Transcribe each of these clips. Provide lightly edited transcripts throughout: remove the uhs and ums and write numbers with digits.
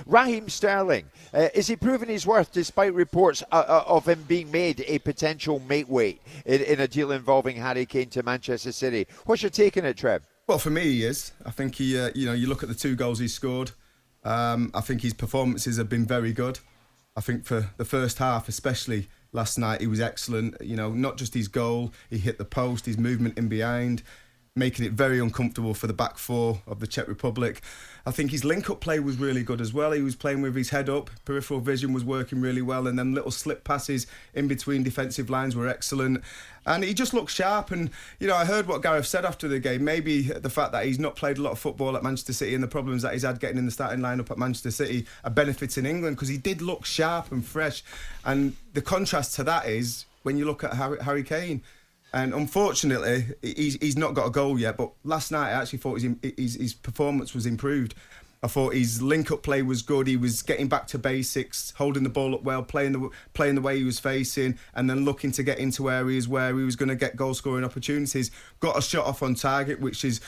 Raheem Sterling, is he proving his worth despite reports of him being made a potential mate weight in a deal involving Harry Kane to Manchester City? What's your take on it, Trev? Well, for me, he is. I think he, you look at the 2 goals he scored. I think his performances have been very good. I think for the first half, especially last night, he was excellent. Not just his goal, he hit the post, his movement in behind, making it very uncomfortable for the back 4 of the Czech Republic. I think his link-up play was really good as well. He was playing with his head up, peripheral vision was working really well, and then little slip passes in between defensive lines were excellent. And he just looked sharp. And, I heard what Gareth said after the game. Maybe the fact that he's not played a lot of football at Manchester City and the problems that he's had getting in the starting lineup at Manchester City are benefiting England, because he did look sharp and fresh. And the contrast to that is when you look at Harry Kane. And unfortunately, he's not got a goal yet. But last night, I actually thought his performance was improved. I thought his link-up play was good. He was getting back to basics, holding the ball up well, playing the way he was facing, and then looking to get into areas where he was going to get goal-scoring opportunities. Got a shot off on target, which is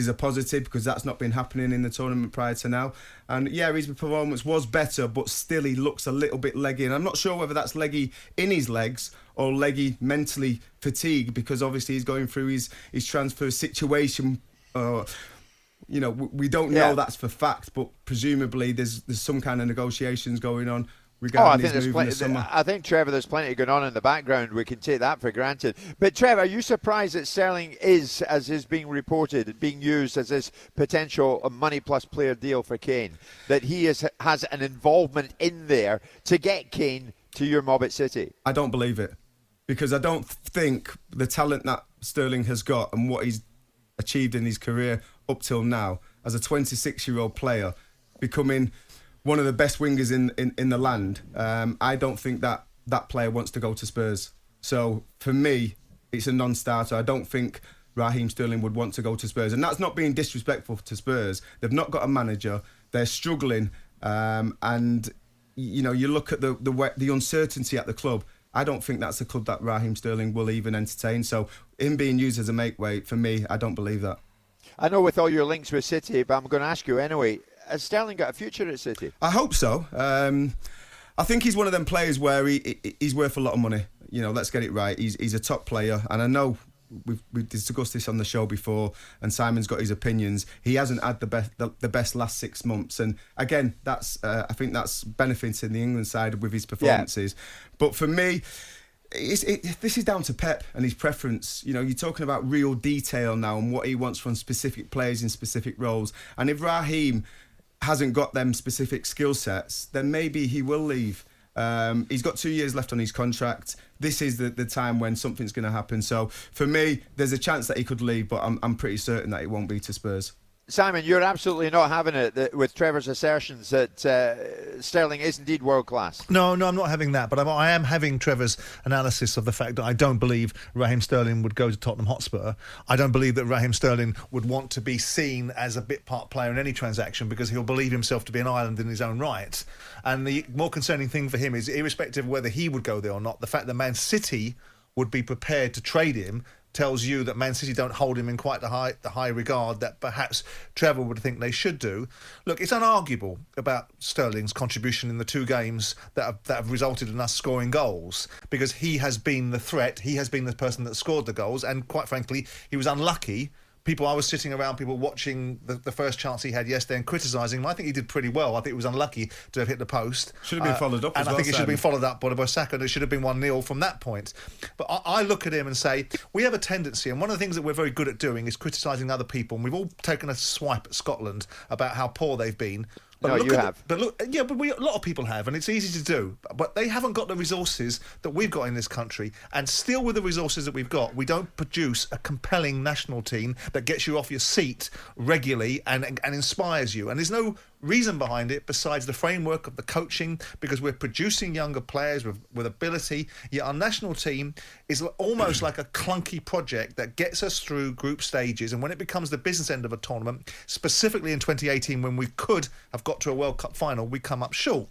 a positive, because that's not been happening in the tournament prior to now. And yeah, his performance was better, but still he looks a little bit leggy. And I'm not sure whether that's leggy in his legs or leggy mentally fatigued, because obviously he's going through his transfer situation. We don't know that's for fact, but presumably there's some kind of negotiations going on regarding his move in the summer. I think, Trevor, there's plenty going on in the background. We can take that for granted. But, Trevor, are you surprised that Sterling is, as is being reported, being used as this potential money-plus player deal for Kane, that he has an involvement in there to get Kane to your mob at City? I don't believe it, because I don't think the talent that Sterling has got and what he's achieved in his career up till now, as a 26-year-old player, becoming one of the best wingers in the land, I don't think that player wants to go to Spurs. So for me, it's a non-starter. I don't think Raheem Sterling would want to go to Spurs, and that's not being disrespectful to Spurs. They've not got a manager. They're struggling, and you look at the uncertainty at the club. I don't think that's a club that Raheem Sterling will even entertain. So him being used as a make weight, for me, I don't believe that. I know with all your links with City, but I'm going to ask you anyway, has Sterling got a future at City? I hope so. I think he's one of them players where he's worth a lot of money. Let's get it right. He's a top player, and I know we've discussed this on the show before, and Simon's got his opinions. He hasn't had the best last 6 months, and again, that's I think that's benefiting the England side with his performances. Yeah. But for me, this is down to Pep and his preference. You're talking about real detail now and what he wants from specific players in specific roles. And if Raheem hasn't got them specific skill sets, then maybe he will leave. He's got 2 years left on his contract. This is the time when something's going to happen. So for me, there's a chance that he could leave, but I'm pretty certain that it won't be to Spurs. Simon, you're absolutely not having it with Trevor's assertions that Sterling is indeed world class. No, I'm not having that. But I am having Trevor's analysis of the fact that I don't believe Raheem Sterling would go to Tottenham Hotspur. I don't believe that Raheem Sterling would want to be seen as a bit part player in any transaction, because he'll believe himself to be an island in his own right. And the more concerning thing for him is, irrespective of whether he would go there or not, the fact that Man City would be prepared to trade him tells you that Man City don't hold him in quite the high regard that perhaps Trevor would think they should do. Look, it's unarguable about Sterling's contribution in the 2 games that have resulted in us scoring goals, because he has been the threat, he has been the person that scored the goals, and quite frankly, he was unlucky. I was sitting around, people watching the first chance he had yesterday and criticising him. I think he did pretty well. I think he was unlucky to have hit the post. Should have been followed up as well. And I think it should have been followed up by Saka, and it should have been 1-0 from that point. But I look at him and say, we have a tendency, and one of the things that we're very good at doing is criticising other people, and we've all taken a swipe at Scotland about how poor they've been. But no, you have. A lot of people have, and it's easy to do. But they haven't got the resources that we've got in this country. And still, with the resources that we've got, we don't produce a compelling national team that gets you off your seat regularly and inspires you. And there's no reason behind it besides the framework of the coaching, because we're producing younger players with ability, yet our national team is almost like a clunky project that gets us through group stages, and when it becomes the business end of a tournament, specifically in 2018 when we could have got to a World Cup final, we come up short.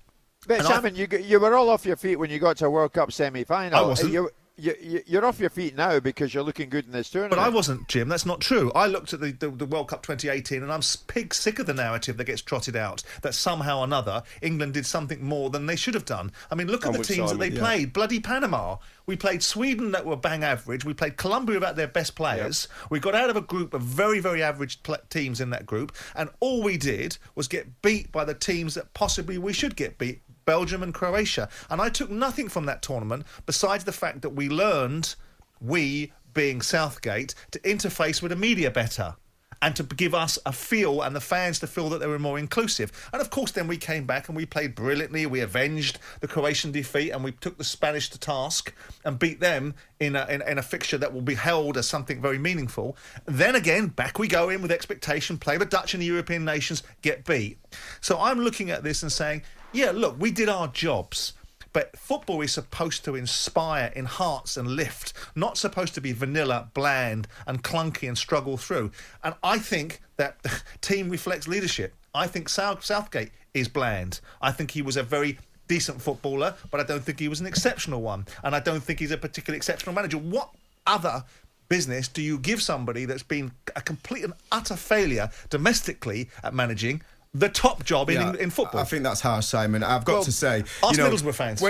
But Simon, you were all off your feet when you got to a World Cup semi-final. I wasn't. you're off your feet now because you're looking good in this tournament. But I wasn't, Jim. That's not true. I looked at the World Cup 2018 and I'm pig sick of the narrative that gets trotted out that somehow or another England did something more than they should have done. I mean, look at the teams that they played. Bloody Panama. We played Sweden that were bang average. We played Colombia without their best players. Yep. We got out of a group of very, very average teams in that group. And all we did was get beat by the teams that possibly we should get beat. Belgium and Croatia. And I took nothing from that tournament besides the fact that we learned, we being Southgate, to interface with the media better and to give us a feel and the fans to feel that they were more inclusive. And of course then we came back and we played brilliantly. We avenged the Croatian defeat and we took the Spanish to task and beat them in a fixture that will be held as something very meaningful. Then again, back we go in with expectation, play the Dutch and the European nations, get beat. So I'm looking at this and saying, yeah, look, we did our jobs. But football is supposed to inspire, enhance and lift, not supposed to be vanilla, bland and clunky and struggle through. And I think that the team reflects leadership. I think Southgate is bland. I think he was a very decent footballer, but I don't think he was an exceptional one. And I don't think he's a particularly exceptional manager. What other business do you give somebody that's been a complete and utter failure domestically at managing the top job in football? I think that's harsh, Simon. I've got to say, ask Middlesbrough fans.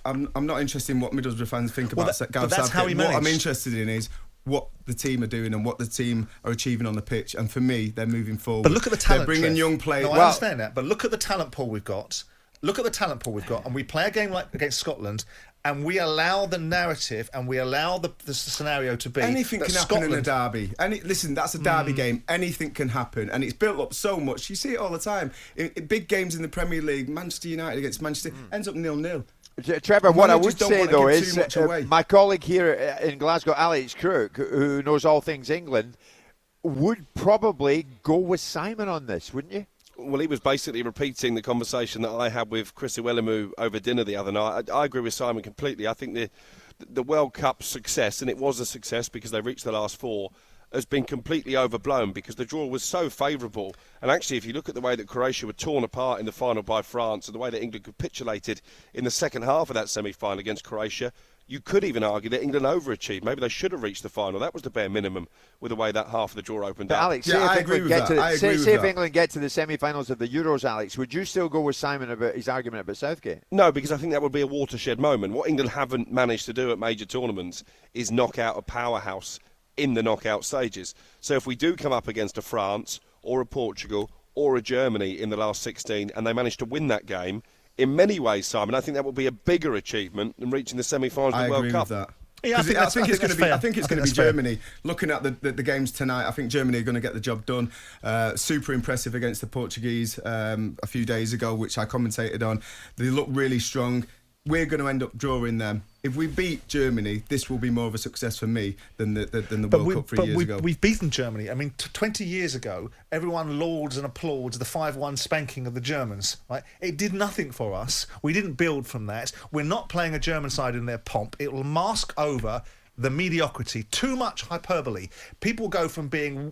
I'm not interested in what Middlesbrough fans think about Gareth that's how he managed. What I'm interested in is what the team are doing and what the team are achieving on the pitch. And for me, they're moving forward. But look at the talent. They're bringing young players. No, I understand that. But look at the talent pool we've got. Look at the talent pool we've got, and we play a game like against Scotland, and we allow the narrative and we allow the scenario to be anything that can happen in a derby. Listen, that's a derby game. Anything can happen, and it's built up so much. You see it all the time in big games in the Premier League. Manchester United against Manchester ends up 0-0. Trevor, what I would say though is my colleague here in Glasgow, Alex Crook, who knows all things England, would probably go with Simon on this, wouldn't you? Well, he was basically repeating the conversation that I had with Chris Iwelumo over dinner the other night. I agree with Simon completely. I think the World Cup success, and it was a success because they reached the last four, has been completely overblown because the draw was so favourable. And actually, if you look at the way that Croatia were torn apart in the final by France and the way that England capitulated in the second half of that semi-final against Croatia, you could even argue that England overachieved. Maybe they should have reached the final. That was the bare minimum with the way that half of the draw opened up. Alex, I agree with that. If England get to the semi-finals of the Euros, Alex, would you still go with Simon about his argument about Southgate? No, because I think that would be a watershed moment. What England haven't managed to do at major tournaments is knock out a powerhouse in the knockout stages. So if we do come up against a France or a Portugal or a Germany in the last 16 and they manage to win that game, in many ways, Simon, I think that will be a bigger achievement than reaching the semi-finals of the World Cup. I agree with that. Yeah, I think it's going to be fair. Germany. Looking at the games tonight, I think Germany are going to get the job done. Super impressive against the Portuguese a few days ago, which I commentated on. They look really strong. We're going to end up drawing them. If we beat Germany, this will be more of a success for me than the World Cup 3 years ago. We've beaten Germany. I mean, 20 years ago, everyone lauds and applauds the 5-1 spanking of the Germans. Right? It did nothing for us. We didn't build from that. We're not playing a German side in their pomp. It will mask over the mediocrity, too much hyperbole. People go from being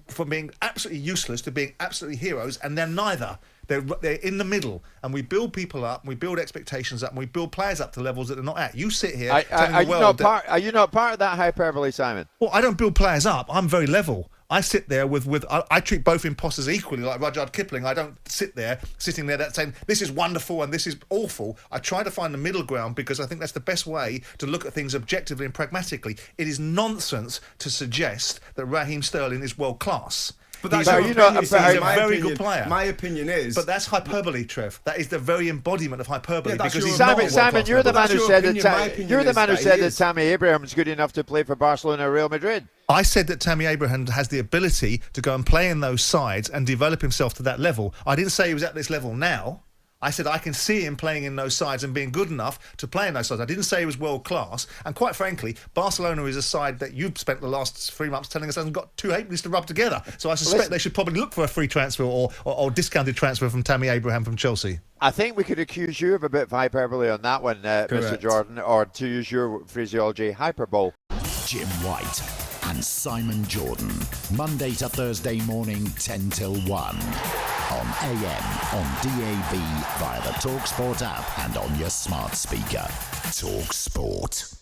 absolutely useless to being absolutely heroes, and they're neither. They're in the middle, and we build people up, and we build expectations up, and we build players up to levels that they're not at. You sit here telling the world are you not part of that hyperbole, Simon? Well, I don't build players up. I'm very level. I sit there I treat both imposters equally, like Rudyard Kipling. I don't sitting there that saying this is wonderful and this is awful. I try to find the middle ground because I think that's the best way to look at things objectively and pragmatically. It is nonsense to suggest that Raheem Sterling is world class. But that's he's a very good player. My opinion is... But that's hyperbole, Trev. That is the very embodiment of hyperbole. Yeah, because he's Simon, you're the man who said that is Tammy Abraham's good enough to play for Barcelona or Real Madrid. I said that Tammy Abraham has the ability to go and play in those sides and develop himself to that level. I didn't say he was at this level now. I said I can see him playing in those sides and being good enough to play in those sides. I didn't say he was world class. And quite frankly, Barcelona is a side that you've spent the last 3 months telling us hasn't got two halfpennies to rub together. So I suspect they should probably look for a free transfer or discounted transfer from Tammy Abraham from Chelsea. I think we could accuse you of a bit of hyperbole on that one, Mr. Jordan, or to use your phraseology, hyperbole. Jim White and Simon Jordan, Monday to Thursday morning, 10 till 1. On AM, on DAB, via the talkSPORT app and on your smart speaker. talkSPORT.